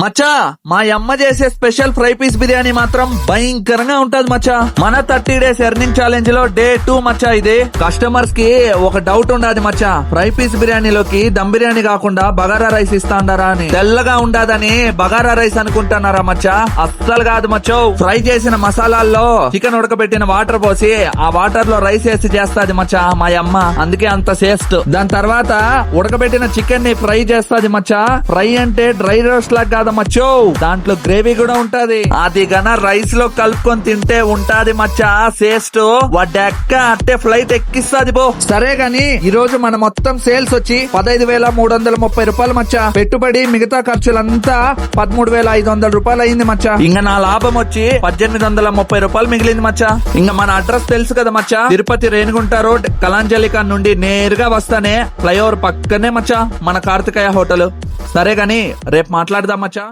మచ్చా మా అమ్మ చేసే స్పెషల్ ఫ్రై పీస్ బిర్యానీ మాత్రం భయంకరంగా ఉంటది మచ్చా. మన 30 days ఎర్నింగ్ ఛాలెంజ్ లో డే 2 మచ్చా. ఇది కస్టమర్స్ కి ఒక డౌట్ ఉండదు మచ్చా, ఫ్రై పీస్ బిర్యానీలోకి దమ్ బిర్యానీ కాకుండా బగారా రైస్ ఇస్తాండారా అని. తెల్లగా ఉండదని బగారా రైస్ అనుకుంటున్నారా మచ్చా? అస్సలు కాదు మచ్చో. ఫ్రై చేసిన మసాలాల్లో చికెన్ ఉడకబెట్టిన వాటర్ పోసి ఆ వాటర్ లో రైస్ వేసి చేస్తాది మచ్చా మా అమ్మ, అందుకే అంత టేస్ట్. దాని తర్వాత ఉడకబెట్టిన చికెన్ ని ఫ్రై చేస్తాది మచ్చా. ఫ్రై అంటే డ్రై రోస్ట్ లాగా మచ్చో, దాంట్లో గ్రేవీ కూడా ఉంటది. అది గన రైస్ లో కలుపుకొని తింటే ఉంటాది మచ్చా టేస్ట్. వాడెక్క అంటే ఫ్లైట్ ఎక్కిస్తాది బో. సరే గాని ఈ రోజు మన మొత్తం సేల్స్ వచ్చి 15,330 రూపాయలు మచ్చా. పెట్టుబడి మిగతా ఖర్చులంతా 13,500 రూపాయలు అయింది మచ్చా. ఇంకా నా లాభం వచ్చి 1830 రూపాయలు మిగిలింది మచ్చా. ఇంకా మన అడ్రస్ తెలుసు కదా మచ్చా, తిరుపతి రేణిగుంట రోడ్ కలాంజలికా నుండి నేరుగా వస్తానే ఫ్లైఓవర్ పక్కనే మచ్చా మన కార్తికేయ హోటల్. సరే గాని రేపు మాట్లాడదాం మచ్చా.